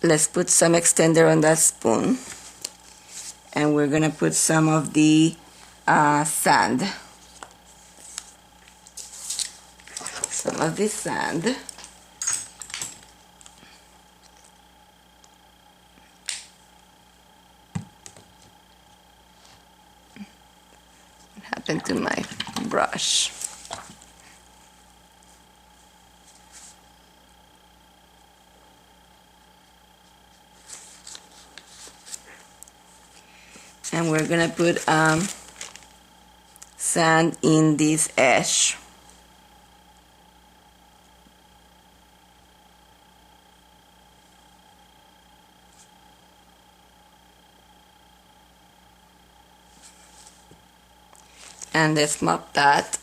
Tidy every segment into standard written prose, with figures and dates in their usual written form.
let's put some extender on that spoon, and we're gonna put some of the sand. Some of this sand. What happened to my brush? And we're gonna put sand in this edge. And let's mop that.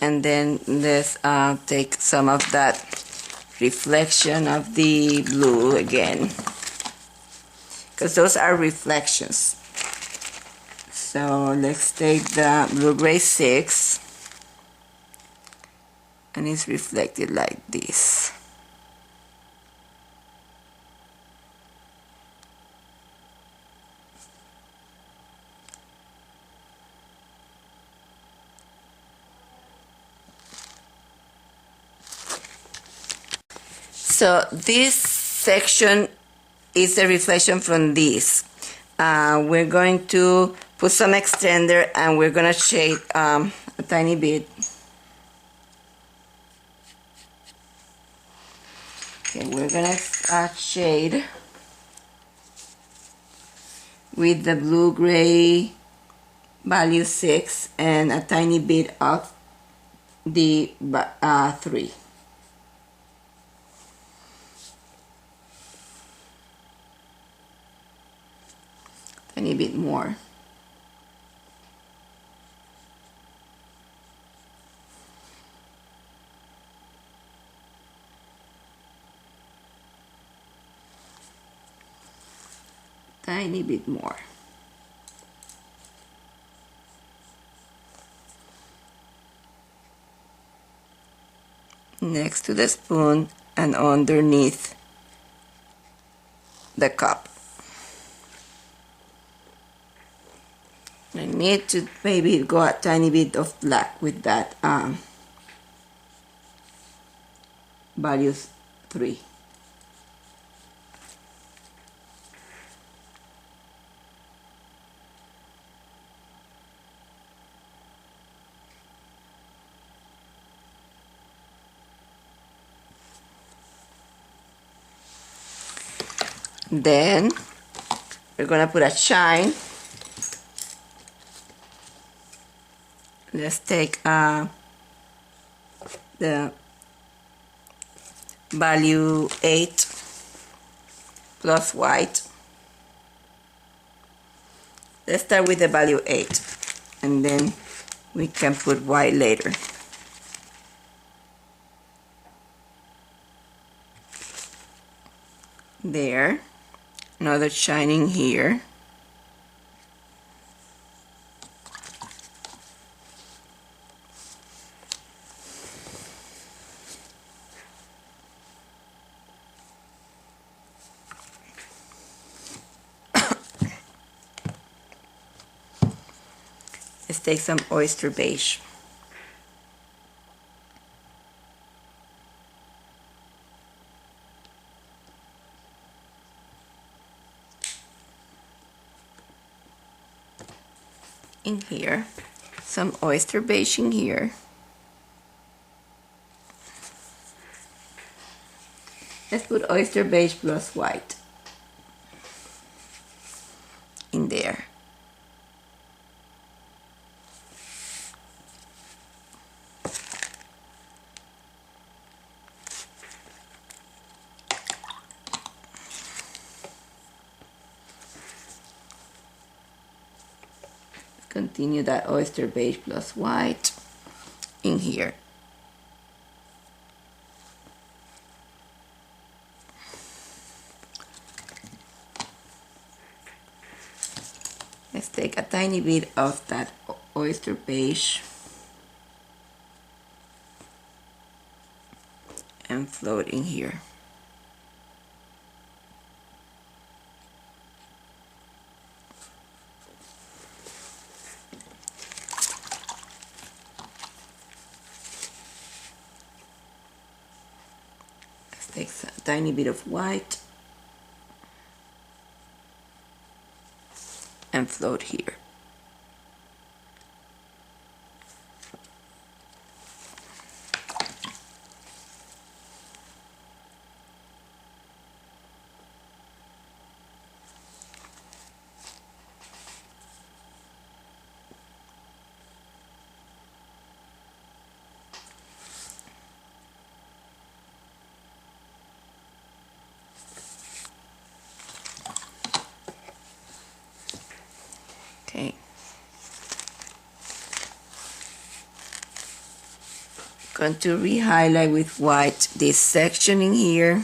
And then let's take some of that reflection of the blue again, because those are reflections. So let's take the blue gray 6, and it's reflected like this. So this section is a reflection from this. We're going to put some extender, and we're going to shade a tiny bit. Okay, we're going to shade with the blue-gray value 6 and a tiny bit of the 3. Tiny bit more. Tiny bit more. Next to the spoon and underneath the cup. I need to maybe go a tiny bit of black with that value 3. Then we're gonna put a shine. Let's take the value 8 plus white. Let's start with the value 8, and then we can put white later. There. Another shining here. Let's take some oyster beige. In here, some oyster beige in here. Let's put oyster beige plus white in there. Continue that oyster beige plus white in here. take a tiny bit of that oyster beige and float in here. Let's take a tiny bit of white and float here. Okay. Going to re-highlight with white this section in here.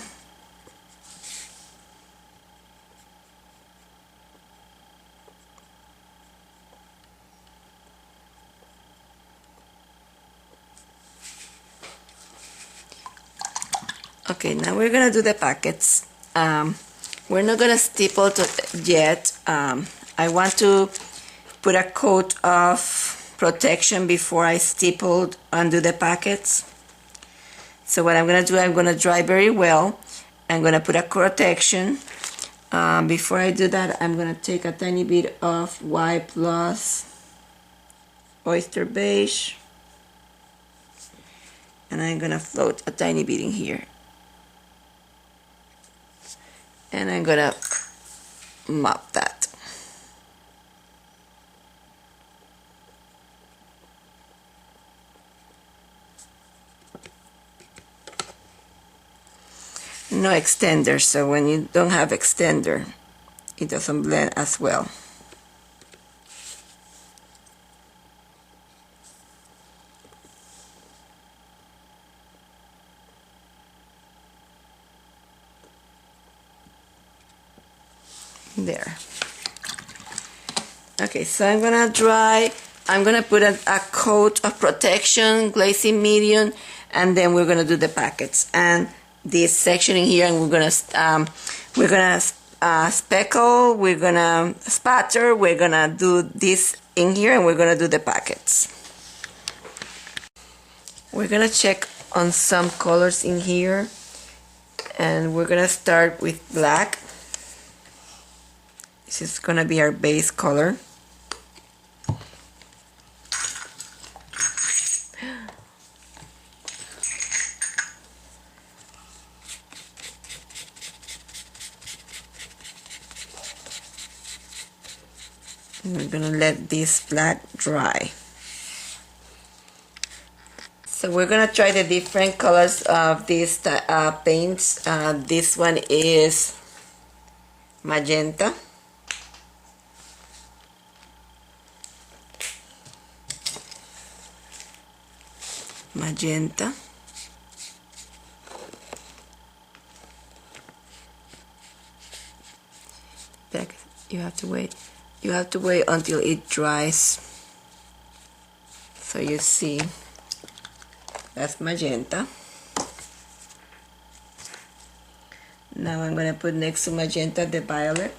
Okay, now we're gonna do the pockets. We're not gonna stipple yet. I want to put a coat of protection before I stipple undo the pockets. So what I'm gonna do, I'm gonna dry very well. I'm gonna put a protection. Before I do that, I'm gonna take a tiny bit of white plus oyster beige, and I'm gonna float a tiny bit in here. And I'm gonna mop that. No extender, so when you don't have extender, it doesn't blend as well. There. Okay, so I'm gonna dry. I'm gonna put a coat of protection, glazing medium, and then we're gonna do the packets and this section in here, and we're gonna speckle, we're gonna spatter, we're gonna do this in here, and we're gonna do the packets. We're gonna check on some colors in here, and we're gonna start with black. This is gonna be our base color. And we're gonna let this black dry. So we're gonna try the different colors of these paints. This one is magenta. Magenta. Back. You have to wait. You have to wait until it dries. So you see, that's magenta. Now I'm gonna put next to magenta the violet.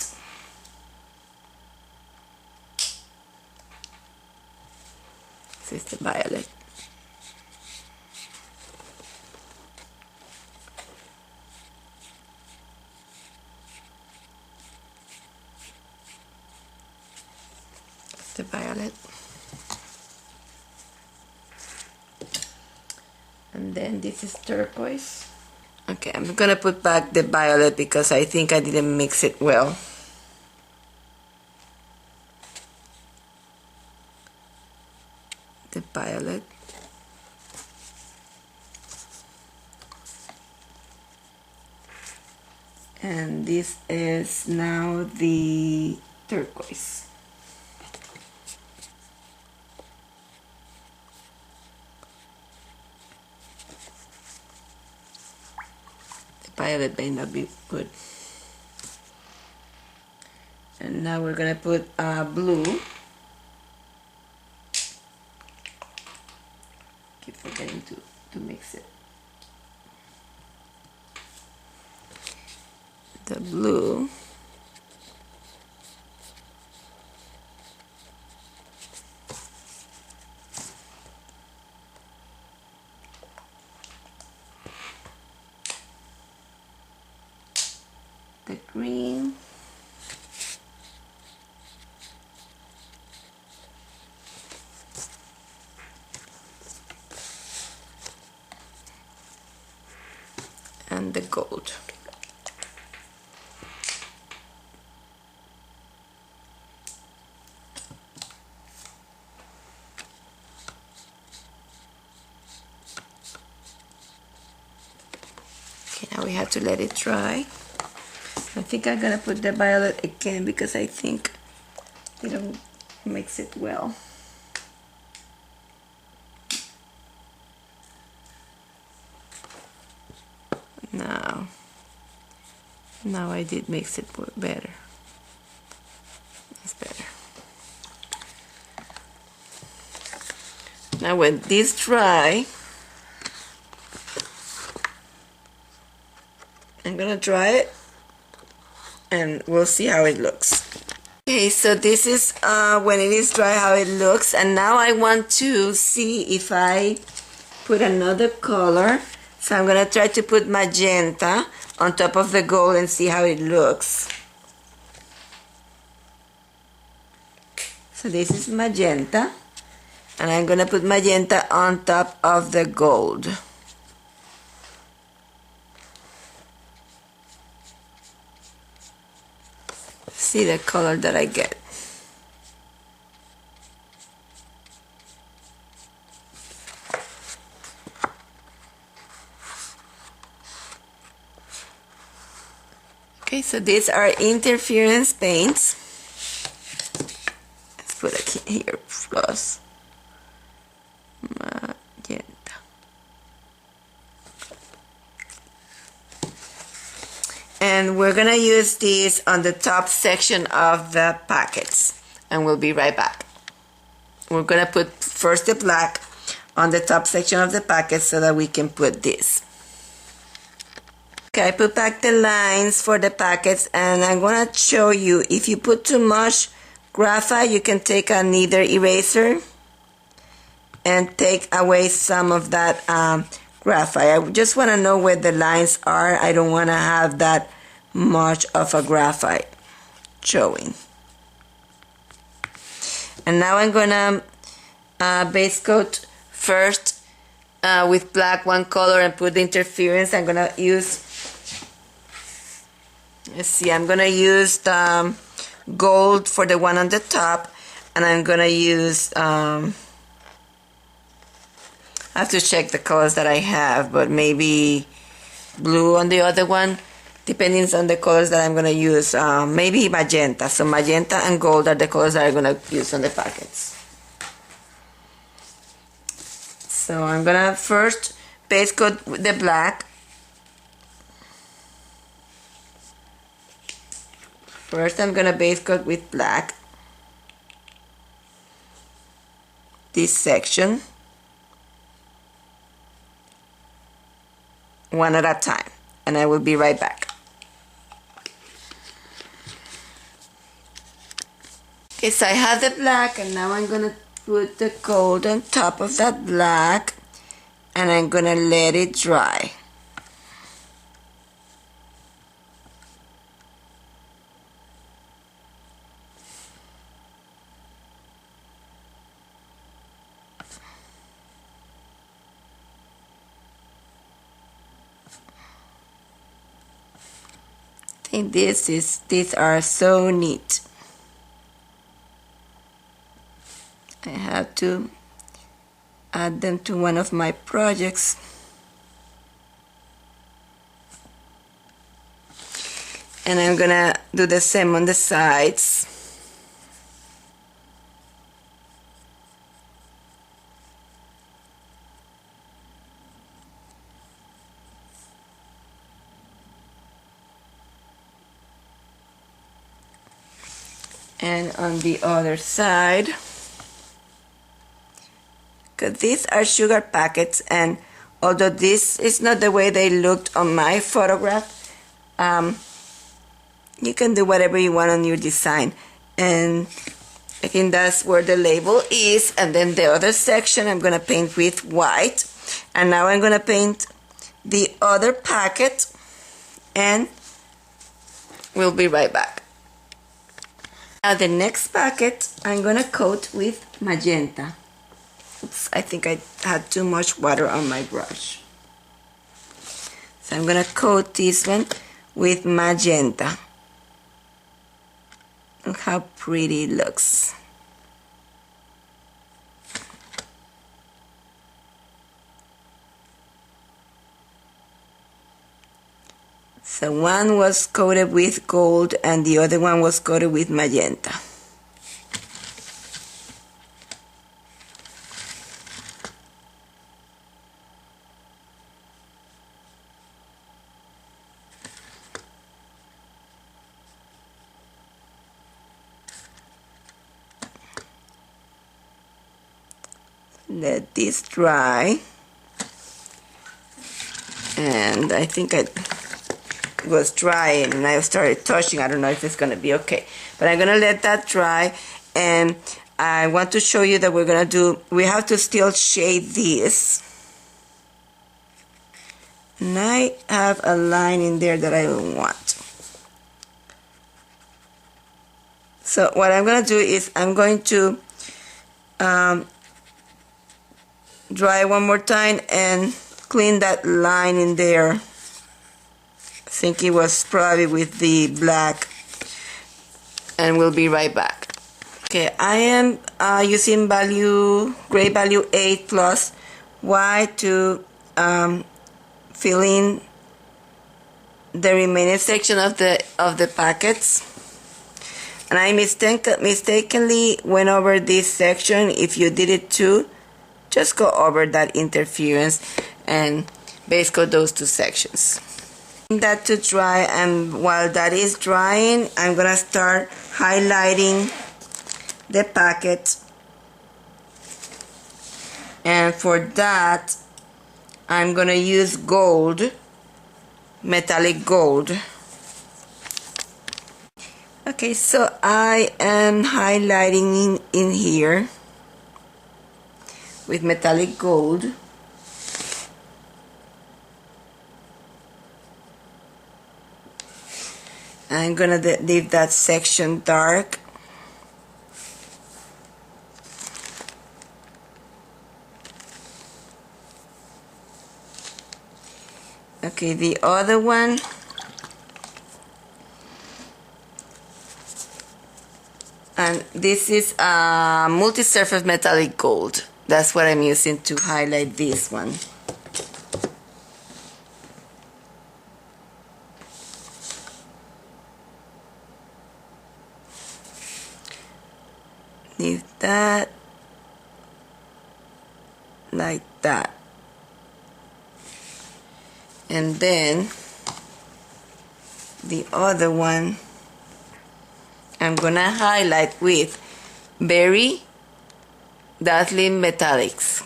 This is the violet. The violet, and then this is turquoise. Okay, I'm gonna put back the violet because I think I didn't mix it well. The violet, and this is now the turquoise. Violet may not be good. And now we're gonna put blue. Keep forgetting to mix it. The blue. The green. And the gold. Okay, now we have to let it dry. I think I'm gonna put the violet again because I think they don't mix it well. Now I did mix it better. It's better. Now when this dry, I'm gonna dry it and we'll see how it looks. Okay, so this is when it is dry how it looks, and now I want to see if I put another color. So I'm gonna try to put magenta on top of the gold and see how it looks. So this is magenta, and I'm gonna put magenta on top of the gold. See the color that I get. Okay, so these are interference paints. Let's put it here, plus magenta. And we're gonna use these on the top section of the packets, and we'll be right back. We're gonna put first the black on the top section of the packet so that we can put this. Okay, I put back the lines for the packets, and I'm gonna show you, if you put too much graphite, you can take a knitter eraser and take away some of that graphite. I just wanna know where the lines are. I don't wanna have that much of a graphite showing. And now I'm gonna base coat first with black one color and put the interference. I'm gonna use, let's see, I'm gonna use the gold for the one on the top, and I'm gonna use I have to check the colors that I have, but maybe blue on the other one, depending on the colors that I'm gonna use. Maybe magenta. So magenta and gold are the colors that I'm gonna use on the packets. So I'm gonna first base coat with the black. First I'm gonna base coat with black this section, one at a time, and I will be right back. Okay, so I have the black, and now I'm gonna put the gold on top of that black, and I'm gonna let it dry. I think these are so neat. I have to add them to one of my projects. And I'm gonna do the same on the sides. And on the other side, because these are sugar packets, and although this is not the way they looked on my photograph, you can do whatever you want on your design. And I think that's where the label is. And then the other section I'm going to paint with white. And now I'm going to paint the other packet, and we'll be right back. Now the next packet I'm going to coat with magenta. Oops, I think I had too much water on my brush. So I'm going to coat this one with magenta. Look how pretty it looks. So one was coated with gold and the other one was coated with magenta. Let this dry, and I think it was dry and I started touching. I don't know if it's going to be okay, but I'm going to let that dry. And I want to show you that we have to still shade this, and I have a line in there that I don't want. So what I'm going to do is I'm going to dry one more time and clean that line in there. I think it was probably with the black, and we'll be right back. Okay, I am using gray value 8 plus white to fill in the remaining section of the packets. And I mistakenly went over this section. If you did it too, just go over that interference and base coat those two sections. That to dry, and while that is drying, I'm gonna start highlighting the packet. And for that, I'm gonna use gold, metallic gold. Okay, so I am highlighting in here with metallic gold. I'm gonna leave that section dark. Okay, the other one, and this is multi-surface metallic gold. That's what I'm using to highlight this one. Leave that like that. And then the other one I'm gonna highlight with Very Dazzling Metallics.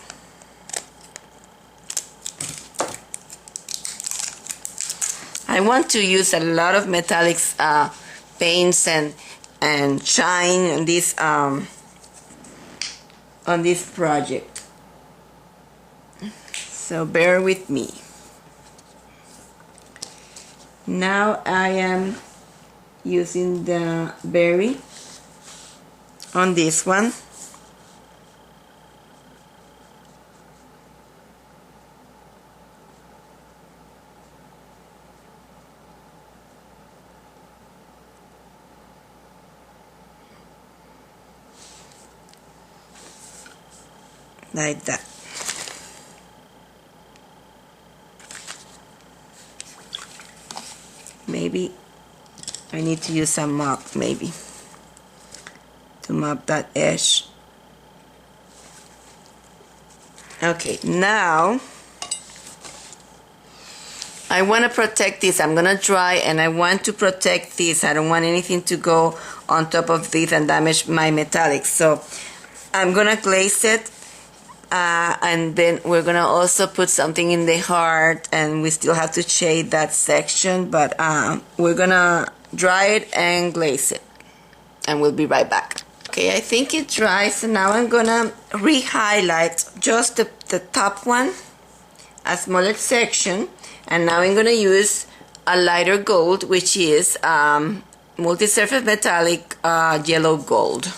I want to use a lot of metallics paints and shine on this project. So bear with me. Now I am using the berry on this one. Like that. Maybe I need to use some mop, maybe, to mop that edge. Okay, now I want to protect this. I'm going to dry and I want to protect this. I don't want anything to go on top of this and damage my metallics. So I'm going to glaze it. And then we're going to also put something in the heart, and we still have to shade that section, but we're going to dry it and glaze it. And we'll be right back. Okay, I think it dries, so now I'm going to re-highlight just the top one, a smaller section, and now I'm going to use a lighter gold, which is multi-surface metallic yellow gold.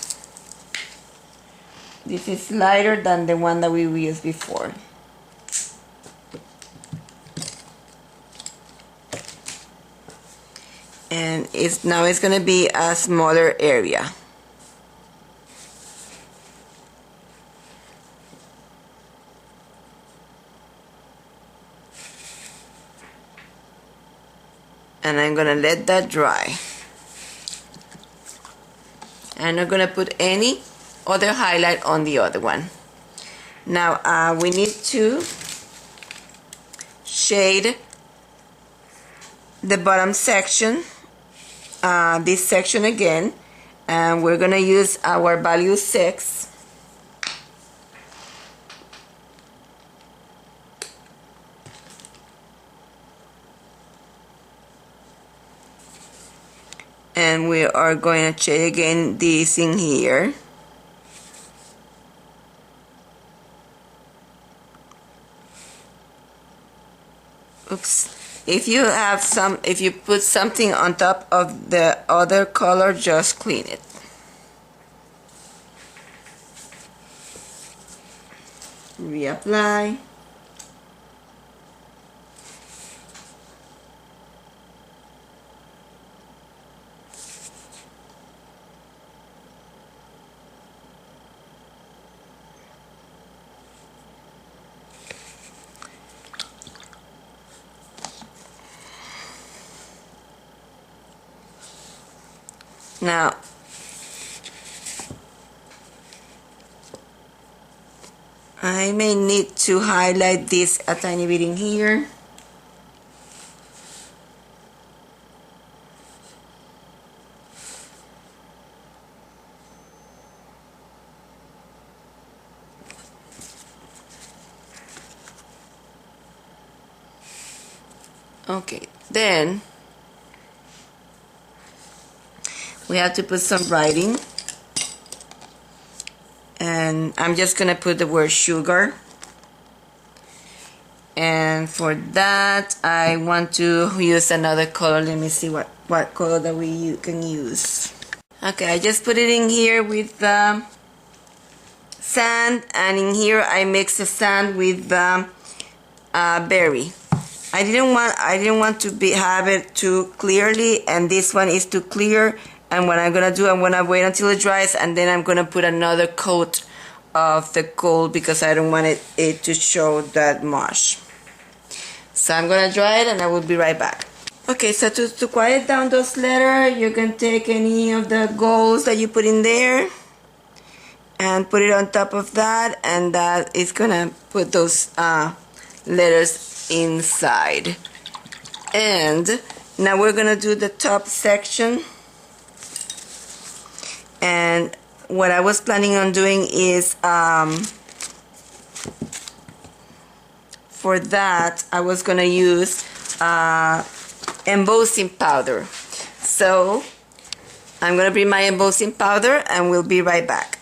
This is lighter than the one that we used before. And now it's going to be a smaller area. And I'm going to let that dry. I'm not going to put any other highlight on the other one. Now we need to shade the bottom section, this section again, and we're going to use our value 6. And we are going to shade again this in here. Oops. If you put something on top of the other color, just clean it. Reapply. Now, I may need to highlight this a tiny bit in here. Okay, then we have to put some writing, and I'm just gonna put the word sugar, and for that I want to use another color. Let me see what color that we can use. Okay, I just put it in here with sand, and in here I mix the sand with berry. I didn't want to have it too clearly, and this one is too clear. And what I'm going to do, I'm going to wait until it dries, and then I'm going to put another coat of the gold because I don't want it to show that much. So I'm going to dry it and I will be right back. Okay, so to quiet down those letters, you can take any of the golds that you put in there and put it on top of that, and that is going to put those letters inside. And now we're going to do the top section. And what I was planning on doing is, for that, I was going to use embossing powder. So I'm going to bring my embossing powder and we'll be right back.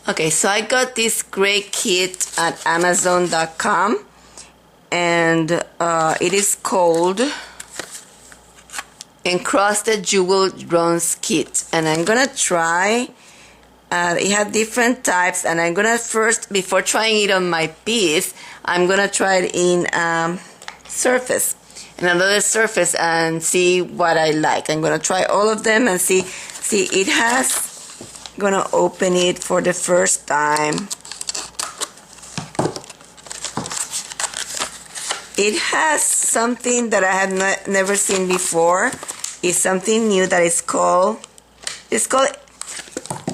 Okay, so I got this great kit at Amazon.com, and it is called Encrusted Jewel Bronze Kit, and I'm gonna try. It had different types, and I'm gonna first, before trying it on my piece, I'm gonna try it in surface, and another surface, and see what I like. I'm gonna try all of them and see. It has. Gonna open it for the first time. It has something that I have never seen before. It's something new that is called,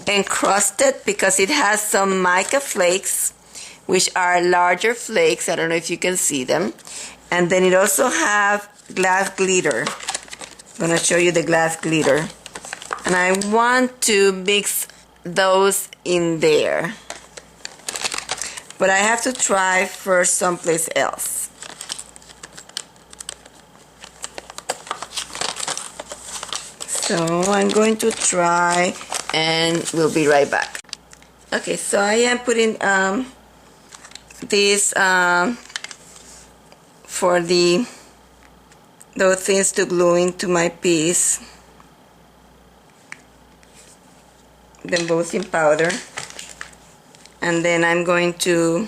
encrusted, because it has some mica flakes which are larger flakes. I don't know if you can see them. And then it also have glass glitter. I'm gonna show you the glass glitter. And I want to mix those in there. But I have to try first someplace else. So I'm going to try and we'll be right back. Okay, so I am putting this for those things to glue into my piece. The embossing powder. And then I'm going to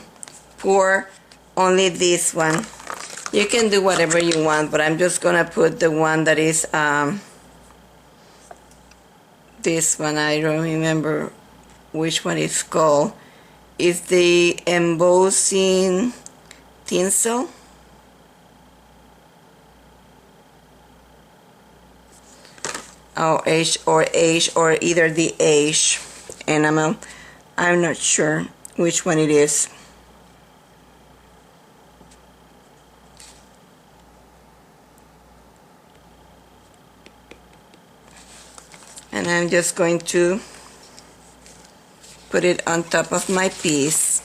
pour only this one. You can do whatever you want, but I'm just gonna put the one that is this one. I don't remember which one it's called. It's the embossing tinsel. Oh, H or either the H, and I'm not sure which one it is. And I'm just going to put it on top of my piece.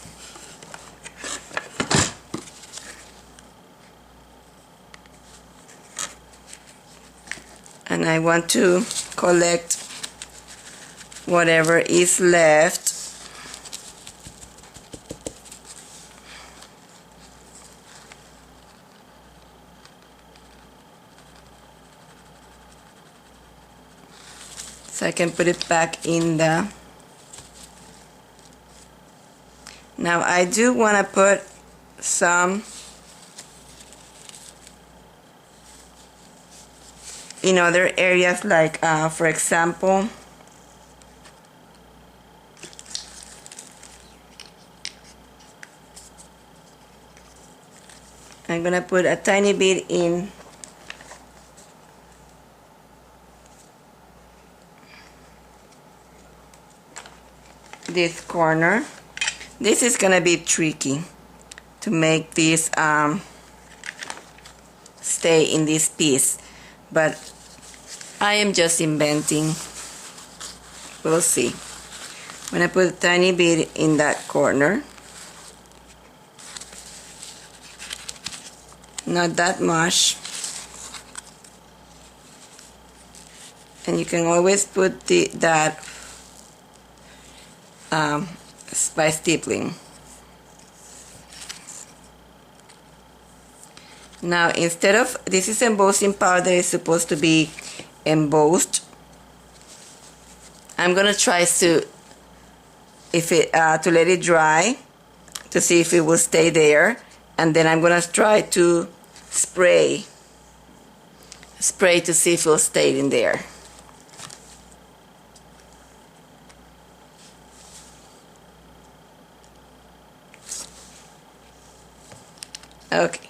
And I want to collect whatever is left. So I can put it back in the... Now I do want to put some in other areas, like for example, I'm gonna put a tiny bit in this corner. This is gonna be tricky to make this stay in this piece, but I am just inventing. We'll see. I'm gonna put a tiny bit in that corner. Not that much. And you can always put that by stippling. Now instead of, this is embossing powder, is supposed to be embossed. I'm gonna try to let it dry to see if it will stay there, and then I'm gonna try to spray to see if it will stay in there. Okay,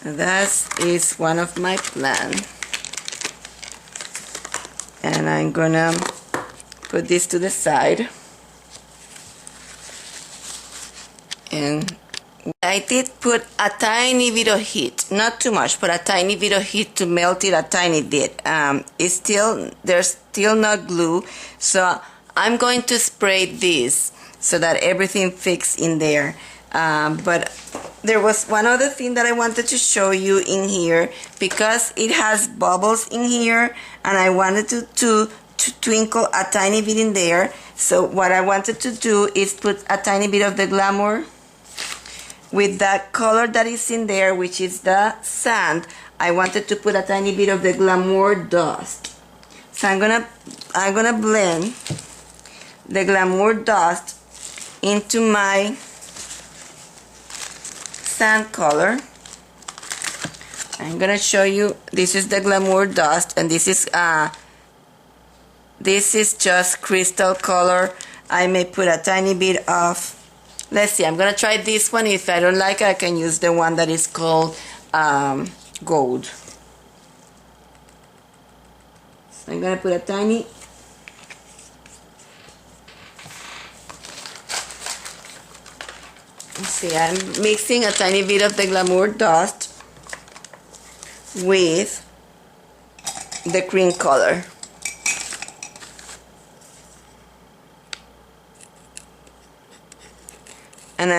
that is one of my plans, and I'm gonna put this to the side. And I did put a tiny bit of heat, not too much, but a tiny bit of heat to melt it a tiny bit. There's still not glue, so I'm going to spray this so that everything fits in there. But there was one other thing that I wanted to show you in here, because it has bubbles in here, and I wanted to twinkle a tiny bit in there. So what I wanted to do is put a tiny bit of the Glamour with that color that is in there, which is the sand. I wanted to put a tiny bit of the Glamour Dust. So I'm gonna blend the Glamour Dust into my sand color. I'm gonna show you. This is the Glamour Dust, and this is just crystal color. I may put a tiny bit of, let's see, I'm gonna try this one. If I don't like it, I can use the one that is called gold. So I'm gonna put a tiny See, I'm mixing a tiny bit of the Glamour Dust with the cream color. And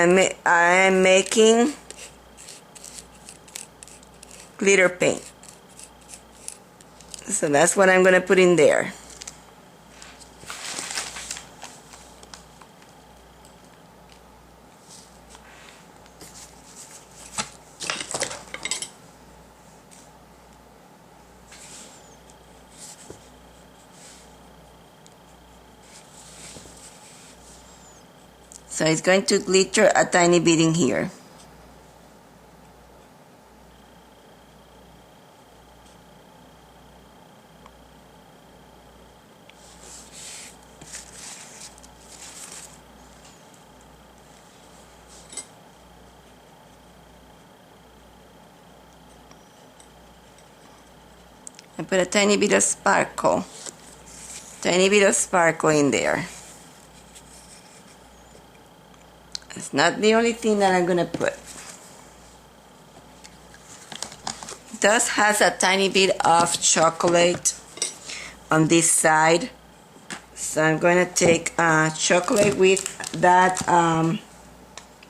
I'm making glitter paint. So that's what I'm going to put in there. So it's going to glitter a tiny bit in here. I put a tiny bit of sparkle in there. It's not the only thing that I'm going to put. Dust has a tiny bit of chocolate on this side. So I'm going to take chocolate with that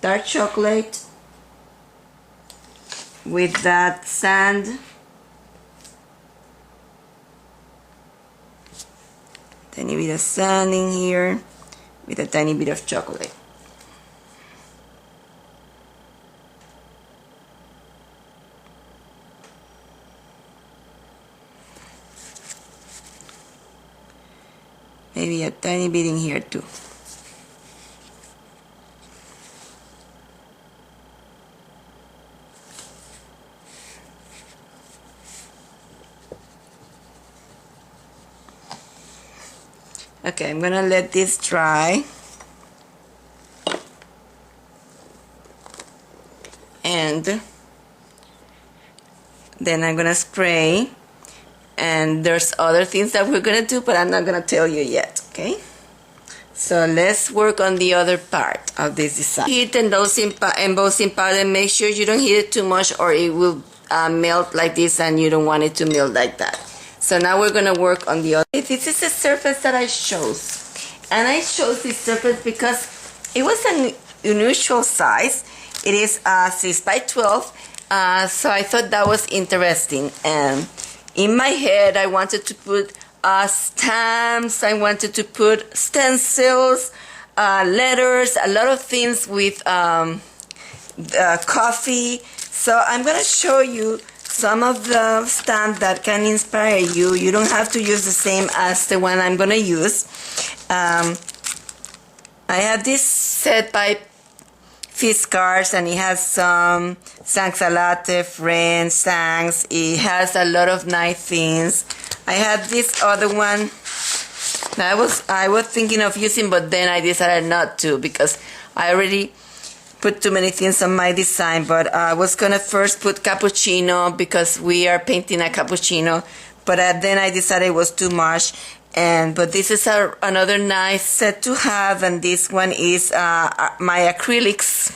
dark chocolate with that sand. Tiny bit of sand in here with a tiny bit of chocolate. Maybe a tiny bit in here too. Okay, I'm gonna let this dry. And then I'm gonna spray. And there's other things that we're gonna do, but I'm not gonna tell you yet, okay? So let's work on the other part of this design. Heat embossing powder. Make sure you don't heat it too much or it will melt like this, and you don't want it to melt like that. So now we're gonna work on the other. This is the surface that I chose. And I chose this surface because it was an unusual size. It is 6 by 12, so I thought that was interesting. And in my head, I wanted to put stamps, I wanted to put stencils, letters, a lot of things with coffee. So I'm going to show you some of the stamps that can inspire you. You don't have to use the same as the one I'm going to use. I have this set by Fish Cards, and it has some Thanks a Latte, Friends, Thanks. It has a lot of nice things. I had this other one that I was thinking of using, but then I decided not to because I already put too many things on my design. But I was gonna first put cappuccino because we are painting a cappuccino, but then I decided it was too much. But this is another nice set to have, and this one is my acrylics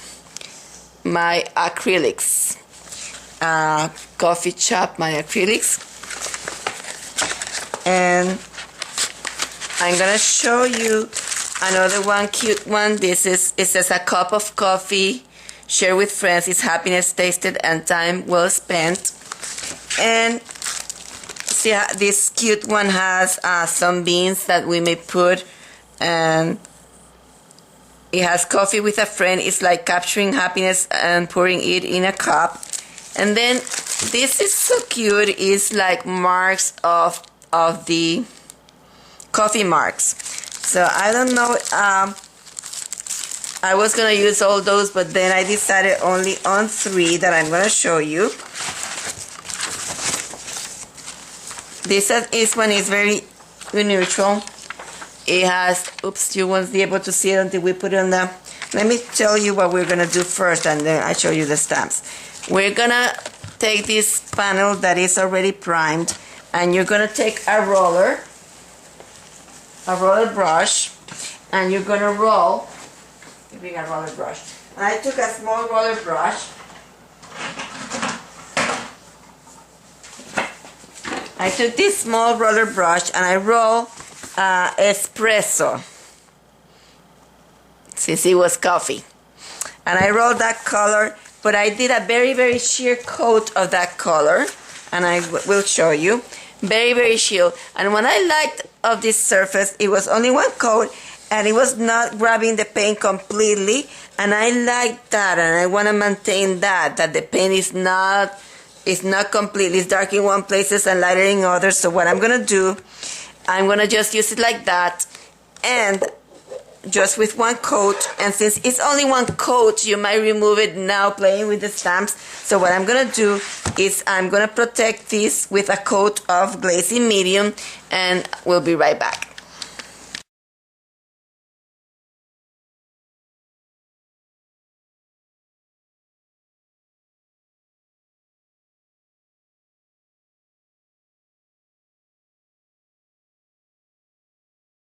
coffee shop, my acrylics. And I'm gonna show you another one, cute one. It says a cup of coffee shared with friends is happiness tasted and time well spent. And see, this cute one has some beans that we may put, and it has coffee with a friend. It's like capturing happiness and pouring it in a cup. And then this is so cute. It's like marks of the coffee marks. So I don't know. I was gonna use all those, but then I decided only on 3 that I'm gonna show you. This one is very neutral. It has, oops, you won't be able to see it until we put it on the, let me tell you what we're gonna do first, and then I show you the stamps. We're gonna take this panel that is already primed, and you're gonna take a roller brush, and you're gonna roll, bring a roller brush, And I took a small roller brush. I took this small roller brush and I rolled espresso, since it was coffee. And I rolled that color, but I did a very sheer coat of that color, and I will show you. Very sheer. And what I liked of this surface, it was only one coat, and it was not grabbing the paint completely, and I like that, and I want to maintain that the paint is not completely, it's dark in one places and lighter in others. So what I'm going to do, I'm going to just use it like that, and just with one coat. And since it's only one coat, you might remove it now playing with the stamps. So what I'm going to do is I'm going to protect this with a coat of glazing medium, and we'll be right back.